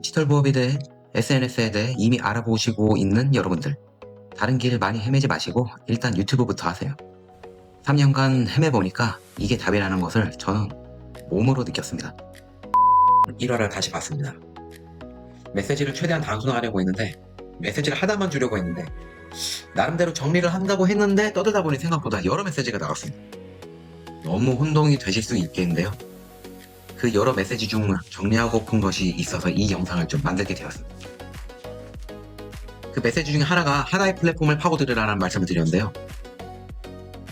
디지털 부업에 대해 SNS에 대해 이미 알아보시고 있는 여러분들, 다른 길 많이 헤매지 마시고 일단 유튜브부터 하세요. 3년간 헤매보니까 이게 답이라는 것을 저는 몸으로 느꼈습니다. 1화를 다시 봤습니다. 메시지를 최대한 단순화하려고 했는데 메시지를 하나만 주려고 했는데 나름대로 정리를 한다고 했는데 떠들다 보니 생각보다 여러 메시지가 나왔습니다. 너무 혼동이 되실 수 있겠는데요. 그 여러 메시지 중 정리하고픈 것이 있어서 이 영상을 좀 만들게 되었습니다. 그 메시지 중에 하나가 하나의 플랫폼을 파고들으라는 말씀을 드렸는데요.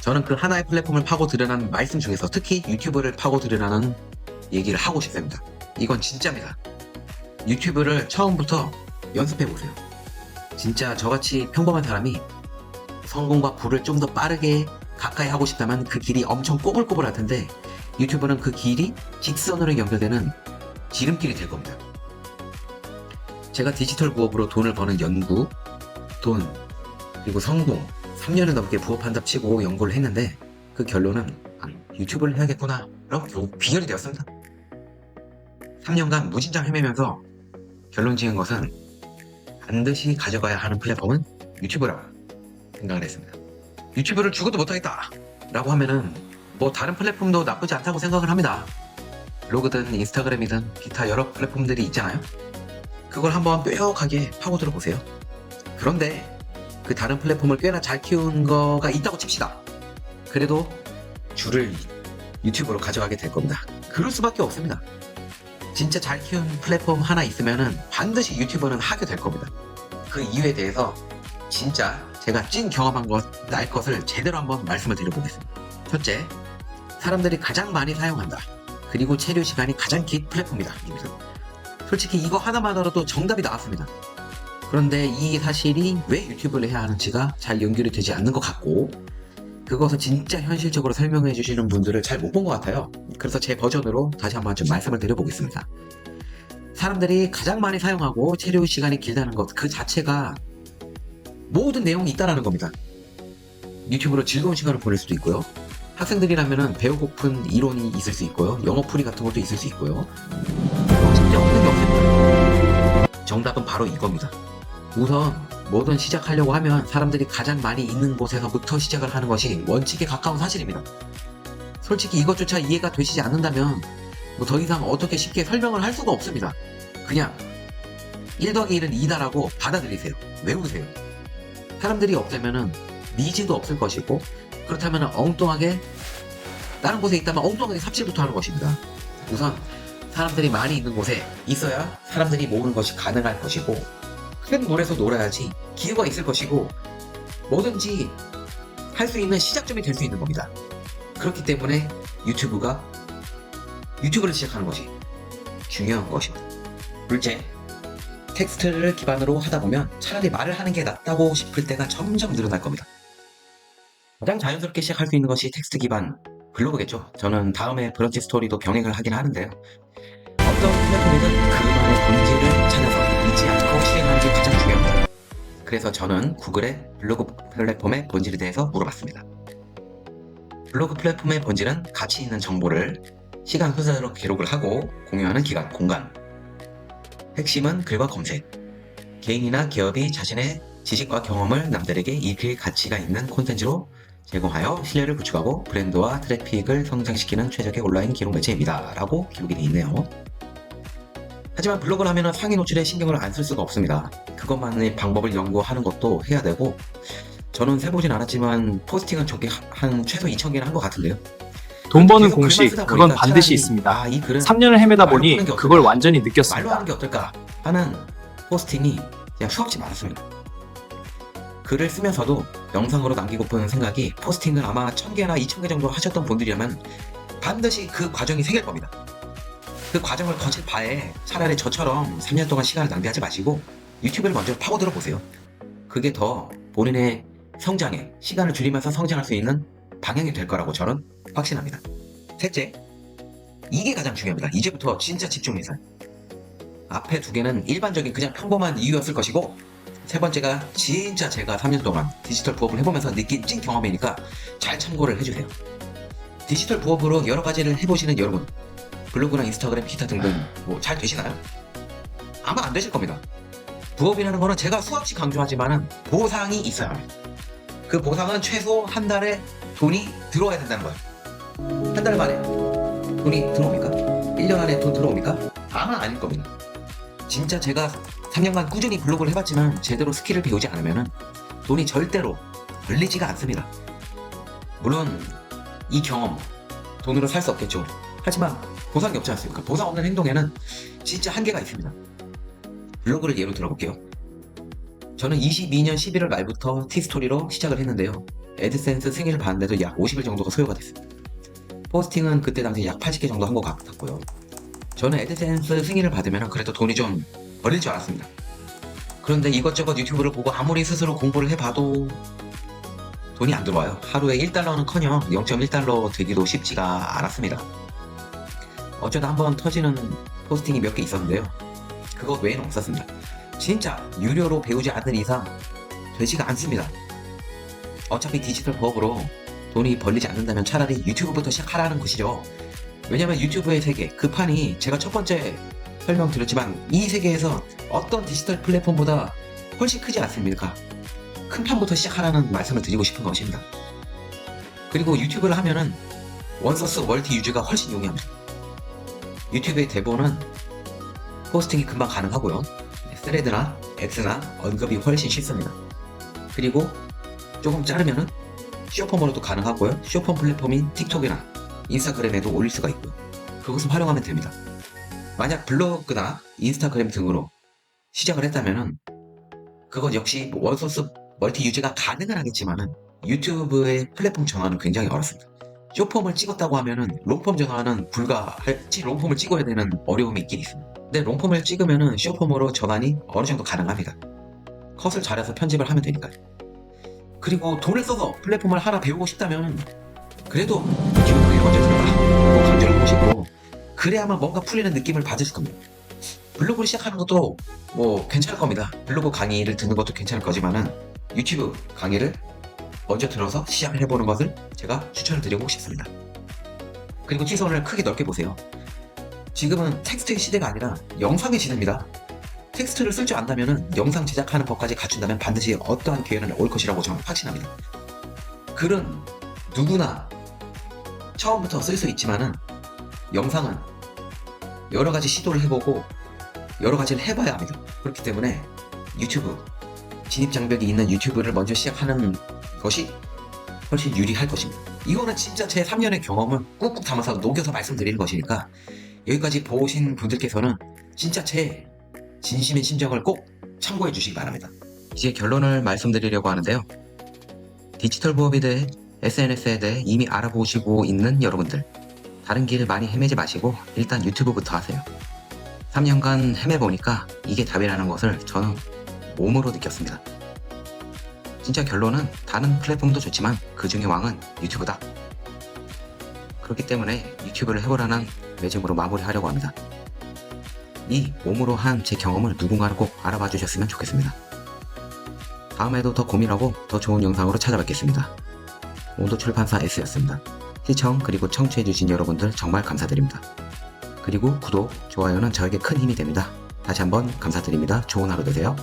저는 그 하나의 플랫폼을 파고들으라는 말씀 중에서 특히 유튜브를 파고들으라는 얘기를 하고 싶습니다. 이건 진짜입니다. 유튜브를 처음부터 연습해보세요. 진짜 저같이 평범한 사람이 성공과 부를 좀 더 빠르게 가까이 하고 싶다면 그 길이 엄청 꼬불꼬불할 텐데 유튜브는 그 길이 직선으로 연결되는 지름길이 될 겁니다. 제가 디지털 부업으로 돈을 버는 연구, 돈, 그리고 성공 3년을 넘게 부업한답 치고 연구를 했는데 그 결론은 유튜브를 해야겠구나 라고 결국 비결이 되었습니다. 3년간 무진장 헤매면서 결론 지은 것은 반드시 가져가야 하는 플랫폼은 유튜브라고 생각을 했습니다. 유튜브를 죽어도 못하겠다 라고 하면은 뭐 다른 플랫폼도 나쁘지 않다고 생각을 합니다. 블로그든 인스타그램이든 기타 여러 플랫폼들이 있잖아요. 그걸 한번 뾰족하게 파고들어 보세요. 그런데 그 다른 플랫폼을 꽤나 잘 키운 거가 있다고 칩시다. 그래도 줄을 유튜브로 가져가게 될 겁니다. 그럴 수밖에 없습니다. 진짜 잘 키운 플랫폼 하나 있으면은 반드시 유튜버는 하게 될 겁니다. 그 이유에 대해서 진짜 제가 찐 경험한 날 것을 제대로 한번 말씀을 드려보겠습니다. 첫째, 사람들이 가장 많이 사용한다. 그리고 체류 시간이 가장 긴 플랫폼이다. 솔직히 이거 하나만으로도 정답이 나왔습니다. 그런데 이 사실이 왜 유튜브를 해야 하는지가 잘 연결이 되지 않는 것 같고 그것을 진짜 현실적으로 설명해 주시는 분들을 잘 못 본 것 같아요. 그래서 제 버전으로 다시 한번 좀 말씀을 드려보겠습니다. 사람들이 가장 많이 사용하고 체류 시간이 길다는 것 그 자체가 모든 내용이 있다는 겁니다. 유튜브로 즐거운 시간을 보낼 수도 있고요. 학생들이라면 배우고픈 이론이 있을 수 있고요. 영어 풀이 같은 것도 있을 수 있고요. 진짜 없는 게 없습니다. 정답은 바로 이겁니다. 우선 뭐든 시작하려고 하면 사람들이 가장 많이 있는 곳에서부터 시작을 하는 것이 원칙에 가까운 사실입니다. 솔직히 이것조차 이해가 되시지 않는다면 뭐 더 이상 어떻게 쉽게 설명을 할 수가 없습니다. 그냥 1 더하기 1은 2다라고 받아들이세요. 외우세요. 사람들이 없다면은 니즈도 없을 것이고 그렇다면 엉뚱하게 다른 곳에 있다면 엉뚱하게 삽질부터 하는 것입니다. 우선 사람들이 많이 있는 곳에 있어야 사람들이 모으는 것이 가능할 것이고 큰 물에서 놀아야지 기회가 있을 것이고 뭐든지 할 수 있는 시작점이 될 수 있는 겁니다. 그렇기 때문에 유튜브를 시작하는 것이 중요한 것입니다. 둘째, 텍스트를 기반으로 하다 보면 차라리 말을 하는 게 낫다고 싶을 때가 점점 늘어날 겁니다. 가장 자연스럽게 시작할 수 있는 것이 텍스트 기반 블로그겠죠. 저는 다음에 브런치 스토리도 병행을 하긴 하는데요. 어떤 플랫폼이든 그만의 본질을 찾아서 잊지 않고 실행하는 게 가장 중요합니다. 그래서 저는 구글의 블로그 플랫폼의 본질에 대해서 물어봤습니다. 블로그 플랫폼의 본질은 가치 있는 정보를 시간 순서대로 기록을 하고 공유하는 기간, 공간. 핵심은 글과 검색. 개인이나 기업이 자신의 지식과 경험을 남들에게 읽힐 가치가 있는 콘텐츠로 제공하여 신뢰를 구축하고 브랜드와 트래픽을 성장시키는 최적의 온라인 기록 매체입니다. 라고 기록이 되어 있네요. 하지만 블로그를 하면 상위 노출에 신경을 안 쓸 수가 없습니다. 그것만의 방법을 연구하는 것도 해야 되고 저는 세보진 않았지만 포스팅은 저게 한 최소 2,000개는 한 것 같은데요. 돈 버는 공식, 그건 반드시 있습니다. 이 글은 3년을 헤매다 보니 그걸 완전히 말로 느꼈습니다. 하는 게 어떨까 하는 포스팅이 그냥 수없이 많았습니다. 글을 쓰면서도 영상으로 남기고픈 생각이 포스팅을 아마 1,000개나 2,000개 정도 하셨던 분들이라면 반드시 그 과정이 생길 겁니다. 그 과정을 거칠 바에 차라리 저처럼 3년 동안 시간을 낭비하지 마시고 유튜브를 먼저 파고들어 보세요. 그게 더 본인의 성장에 시간을 줄이면서 성장할 수 있는 방향이 될 거라고 저는 확신합니다. 셋째, 이게 가장 중요합니다. 이제부터 진짜 집중해서. 앞에 2개는 일반적인 그냥 평범한 이유였을 것이고 세 번째가 진짜 제가 3년 동안 디지털 부업을 해보면서 느낀 찐 경험이니까 잘 참고를 해주세요. 디지털 부업으로 여러 가지를 해보시는 여러분, 블로그나 인스타그램 기타 등등 뭐 잘 되시나요? 아마 안 되실 겁니다. 부업이라는 거는 제가 수없이 강조하지만은 보상이 있어야 합니다. 그 보상은 최소 한 달에 돈이 들어와야 된다는 거예요. 한 달 만에 돈이 들어옵니까? 1년 안에 돈 들어옵니까? 아마 아닐 겁니다. 진짜 제가 3년간 꾸준히 블로그를 해봤지만 제대로 스킬을 배우지 않으면 돈이 절대로 벌리지가 않습니다. 물론 이 경험 돈으로 살 수 없겠죠. 하지만 보상이 없지 않습니까? 보상 없는 행동에는 진짜 한계가 있습니다. 블로그를 예로 들어볼게요. 저는 22년 11월 말부터 티스토리로 시작을 했는데요. 애드센스 승인을 받는데도 약 50일 정도가 소요가 됐습니다. 포스팅은 그때 당시 약 80개 정도 한 것 같았고요. 저는 애드센스 승인을 받으면 그래도 돈이 좀 벌릴 줄 알았습니다. 그런데 이것저것 유튜브를 보고 아무리 스스로 공부를 해봐도 돈이 안 들어와요. 하루에 1달러는커녕 0.1달러 되기도 쉽지가 않았습니다. 어쩌다 한번 터지는 포스팅이 몇 개 있었는데요. 그것 외에는 없었습니다. 진짜 유료로 배우지 않는 이상 되지가 않습니다. 어차피 디지털 부업으로 돈이 벌리지 않는다면 차라리 유튜브부터 시작하라는 것이죠. 왜냐면 유튜브의 세계, 그 판이 제가 첫 번째 설명드렸지만 이 세계에서 어떤 디지털 플랫폼보다 훨씬 크지 않습니까? 큰 판부터 시작하라는 말씀을 드리고 싶은 것입니다. 그리고 유튜브를 하면은 원소스 멀티 유지가 훨씬 용이합니다. 유튜브의 대본은 포스팅이 금방 가능하고요. 스레드나 엑스나 언급이 훨씬 쉽습니다. 그리고 조금 자르면은 쇼폼으로도 가능하고요. 쇼폼 플랫폼인 틱톡이나 인스타그램에도 올릴 수가 있고요. 그것을 활용하면 됩니다. 만약 블로그나 인스타그램 등으로 시작을 했다면은 그건 역시 원소스 멀티 유지가 가능은 하겠지만은 유튜브의 플랫폼 전환은 굉장히 어렵습니다. 쇼폼을 찍었다고 하면은 롱폼 전환은 불가할지 롱폼을 찍어야 되는 어려움이 있긴 있습니다. 근데 롱폼을 찍으면은 쇼폼으로 전환이 어느 정도 가능합니다. 컷을 잘해서 편집을 하면 되니까요. 그리고 돈을 써서 플랫폼을 하나 배우고 싶다면 그래도 유튜브에 먼저 들어가라고 강조를 하고 싶고, 그래야만 뭔가 풀리는 느낌을 받으실 겁니다. 블로그를 시작하는 것도 뭐 괜찮을 겁니다. 블로그 강의를 듣는 것도 괜찮을 거지만은 유튜브 강의를 먼저 들어서 시작을 해보는 것을 제가 추천을 드리고 싶습니다. 그리고 시선을 크게 넓게 보세요. 지금은 텍스트의 시대가 아니라 영상의 시대입니다. 텍스트를 쓸 줄 안다면 영상 제작하는 법까지 갖춘다면 반드시 어떠한 기회는 올 것이라고 저는 확신합니다. 글은 누구나 처음부터 쓸 수 있지만은 영상은 여러 가지 시도를 해보고 여러 가지를 해봐야 합니다. 그렇기 때문에 유튜브, 진입장벽이 있는 유튜브를 먼저 시작하는 것이 훨씬 유리할 것입니다. 이거는 진짜 제 3년의 경험을 꾹꾹 담아서 녹여서 말씀드리는 것이니까 여기까지 보신 분들께서는 진짜 제 진심인 심정을 꼭 참고해 주시기 바랍니다. 이제 결론을 말씀드리려고 하는데요. 디지털 부업에 대해 SNS에 대해 이미 알아보시고 있는 여러분들, 다른 길 많이 헤매지 마시고 일단 유튜브부터 하세요. 3년간 헤매보니까 이게 답이라는 것을 저는 몸으로 느꼈습니다. 진짜 결론은 다른 플랫폼도 좋지만 그 중에 왕은 유튜브다. 그렇기 때문에 유튜브를 해보라는 매짐으로 마무리하려고 합니다. 이 몸으로 한 제 경험을 누군가는 꼭 알아봐 주셨으면 좋겠습니다. 다음에도 더 고민하고 더 좋은 영상으로 찾아뵙겠습니다. 온도출판사 S였습니다. 시청 그리고 청취해주신 여러분들 정말 감사드립니다. 그리고 구독, 좋아요는 저에게 큰 힘이 됩니다. 다시 한번 감사드립니다. 좋은 하루 되세요.